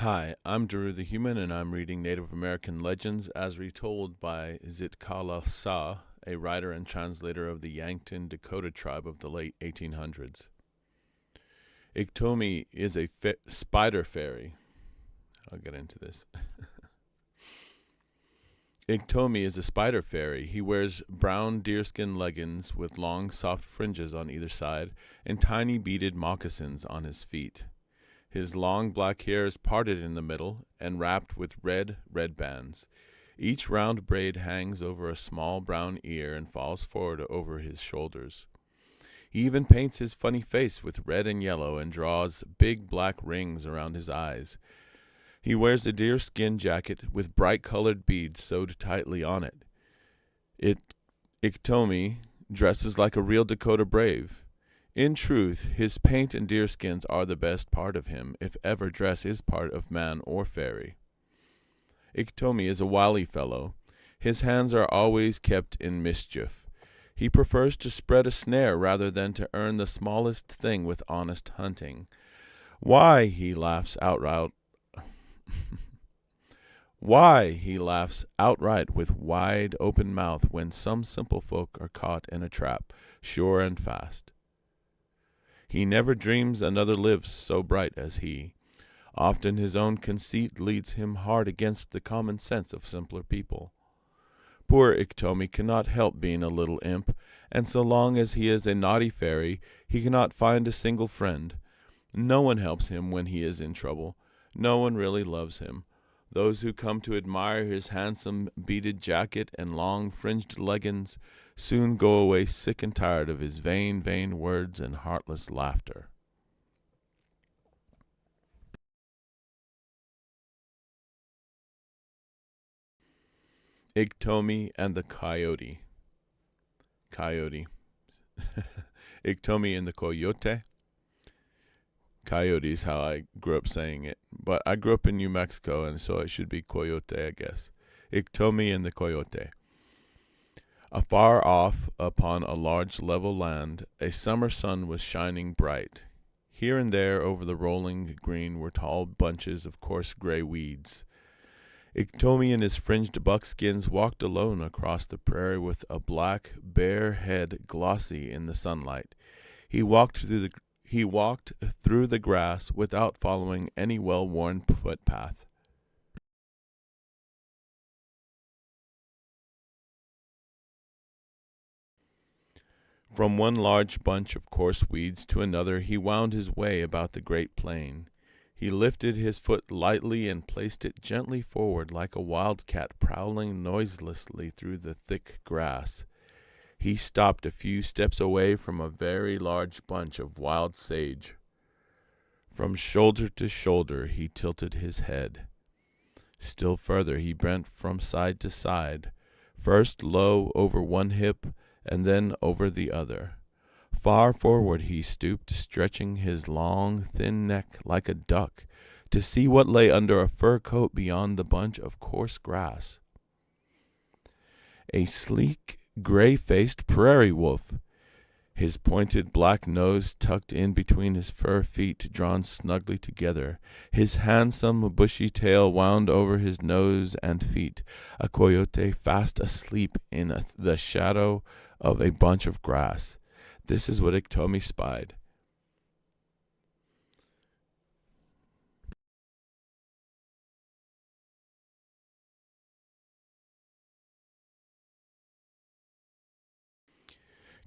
Hi, I'm Daruth the Human, and I'm reading Native American legends as retold by Zitkala Sa, a writer and translator of the Yankton Dakota Tribe of the late 1800s. IKTOMI is a spider fairy. I'll get into this. IKTOMI is a spider fairy. He wears brown deerskin leggings with long, soft fringes on either side and tiny beaded moccasins on his feet. His long black hair is parted in the middle and wrapped with red bands. Each round braid hangs over a small brown ear and falls forward over his shoulders. He even paints his funny face with red and yellow and draws big black rings around his eyes. He wears a deerskin jacket with bright-colored beads sewed tightly on it. IKTOMI dresses like a real Dakota brave. In truth, his paint and deerskins are the best part of him, if ever dress is part of man or fairy. IKTOMI is a wily fellow. His hands are always kept in mischief. He prefers to spread a snare rather than to earn the smallest thing with honest hunting. Why, he laughs outright with wide open mouth when some simple folk are caught in a trap, sure and fast. He never dreams another lives so bright as he. Often his own conceit leads him hard against the common sense of simpler people. Poor IKTOMI cannot help being a little imp, and so long as he is a naughty fairy, he cannot find a single friend. No one helps him when he is in trouble. No one really loves him. Those who come to admire his handsome beaded jacket and long fringed leggings soon go away sick and tired of his vain words and heartless laughter. IKTOMI and the Coyote. Coyote. IKTOMI and the Coyote. Coyote is how I grew up saying it, but I grew up in New Mexico, and so it should be Coyote, I guess. IKTOMI and the Coyote. Afar off, upon a large level land, a summer sun was shining bright. Here and there over the rolling green were tall bunches of coarse gray weeds. IKTOMI and his fringed buckskins walked alone across the prairie with a black, bare head glossy in the sunlight. He walked through the grass without following any well-worn footpath. From one large bunch of coarse weeds to another he wound his way about the great plain. He lifted his foot lightly and placed it gently forward like a wildcat prowling noiselessly through the thick grass. He stopped a few steps away from a very large bunch of wild sage. From shoulder to shoulder he tilted his head. Still further he bent from side to side, first low over one hip and then over the other. Far forward he stooped, stretching his long, thin neck like a duck, to see what lay under a fur coat beyond the bunch of coarse grass. A sleek, gray-faced prairie wolf, his pointed black nose tucked in between his fur feet drawn snugly together, his handsome bushy tail wound over his nose and feet, a coyote fast asleep in the shadow of a bunch of grass. This is what IKTOMI spied.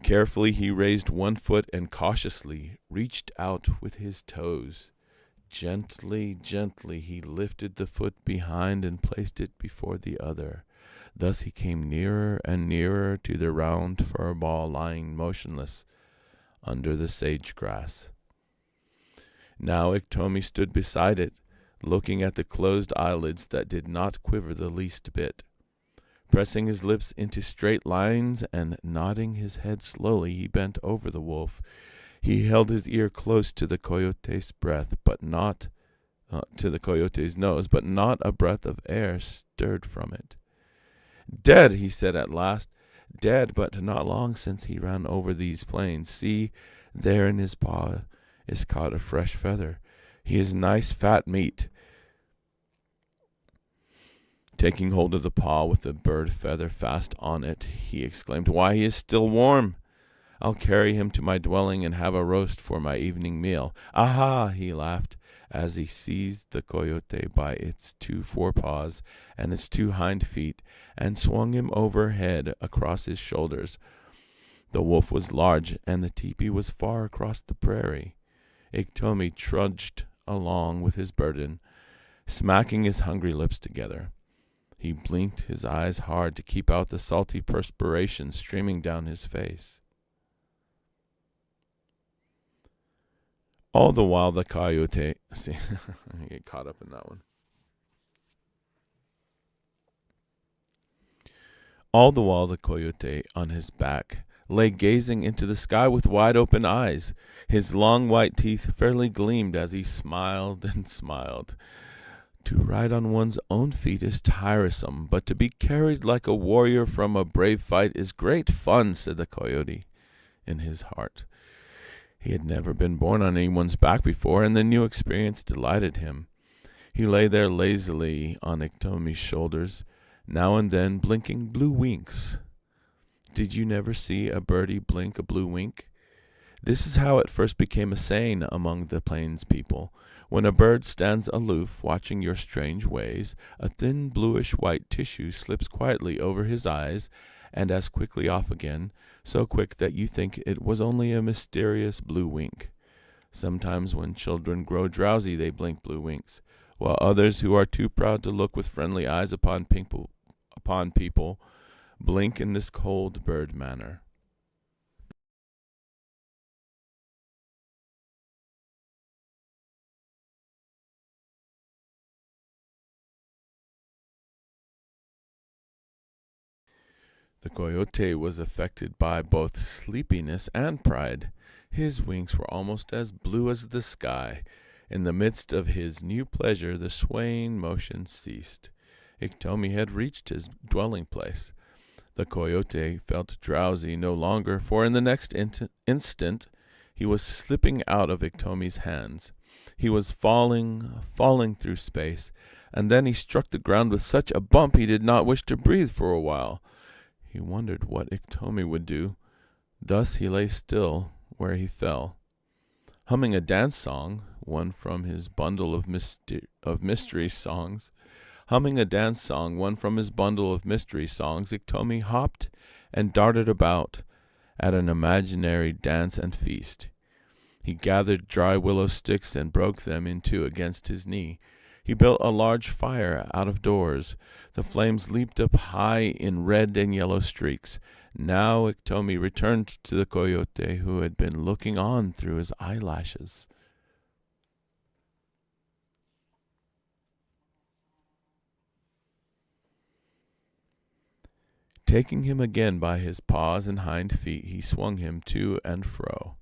Carefully he raised one foot and cautiously reached out with his toes. Gently he lifted the foot behind and placed it before the other. Thus he came nearer and nearer to the round fur ball lying motionless under the sage grass. Now IKTOMI stood beside it, looking at the closed eyelids that did not quiver the least bit. Pressing his lips into straight lines and nodding his head slowly, he bent over the wolf. He held his ear close to the coyote's breath, but not to the coyote's nose, but not a breath of air stirred from it. "Dead," he said at last. "Dead, but not long since he ran over these plains. See, there in his paw is caught a fresh feather. He is nice fat meat. Taking hold of the paw with the bird feather fast on it, he exclaimed, "Why, he is still warm! I'll carry him to my dwelling and have a roast for my evening meal." "Aha!" he laughed, as he seized the coyote by its 2 forepaws and its 2 hind feet and swung him overhead across his shoulders. The wolf was large, and the teepee was far across the prairie. IKTOMI trudged along with his burden, smacking his hungry lips together. He blinked his eyes hard to keep out the salty perspiration streaming down his face. All the while the coyote... See, I get caught up in that one. All the while the coyote on his back lay gazing into the sky with wide open eyes. His long white teeth fairly gleamed as he smiled and smiled. To ride on one's own feet is tiresome, but to be carried like a warrior from a brave fight is great fun, said the coyote in his heart. He had never been borne on anyone's back before, and the new experience delighted him. He lay there lazily on IKTOMI's shoulders, now and then blinking blue winks. Did you never see a birdie blink a blue wink? This is how it first became a saying among the plains people. When a bird stands aloof, watching your strange ways, a thin bluish-white tissue slips quietly over his eyes, and as quickly off again, so quick that you think it was only a mysterious blue wink. Sometimes when children grow drowsy, they blink blue winks, while others who are too proud to look with friendly eyes upon people blink in this cold bird manner. The coyote was affected by both sleepiness and pride. His wings were almost as blue as the sky. In the midst of his new pleasure, the swaying motion ceased. IKTOMI had reached his dwelling place. The coyote felt drowsy no longer, for in the next instant he was slipping out of IKTOMI's hands. He was falling through space, and then he struck the ground with such a bump he did not wish to breathe for a while. He wondered what IKTOMI would do. Thus he lay still where he fell. Humming a dance song, one from his bundle of mystery songs, IKTOMI hopped and darted about at an imaginary dance and feast. He gathered dry willow sticks and broke them in 2 against his knee. He built a large fire out of doors. The flames leaped up high in red and yellow streaks. Now IKTOMI returned to the coyote, who had been looking on through his eyelashes. Taking him again by his paws and hind feet, he swung him to and fro.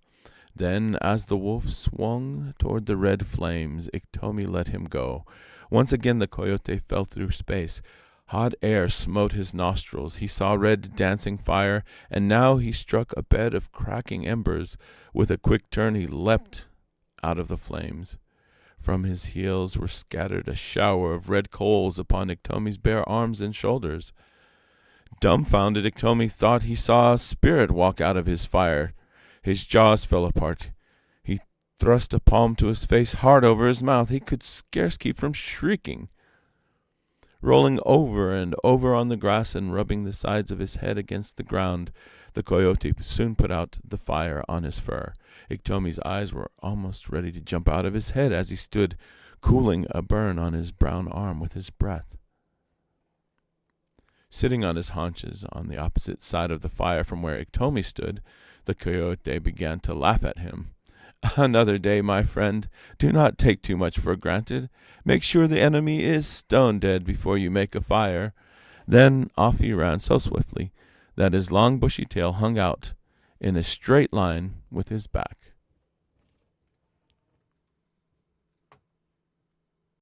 Then, as the wolf swung toward the red flames, IKTOMI let him go. Once again the coyote fell through space. Hot air smote his nostrils. He saw red dancing fire, and now he struck a bed of crackling embers. With a quick turn he leapt out of the flames. From his heels were scattered a shower of red coals upon IKTOMI's bare arms and shoulders. Dumbfounded, IKTOMI thought he saw a spirit walk out of his fire. His jaws fell apart. He thrust a palm to his face, hard over his mouth. He could scarce keep from shrieking. Rolling over and over on the grass and rubbing the sides of his head against the ground, the coyote soon put out the fire on his fur. IKTOMI's eyes were almost ready to jump out of his head as he stood cooling a burn on his brown arm with his breath. Sitting on his haunches on the opposite side of the fire from where IKTOMI stood, the coyote began to laugh at him. "Another day, my friend. Do not take too much for granted. Make sure the enemy is stone dead before you make a fire." Then off he ran so swiftly that his long bushy tail hung out in a straight line with his back.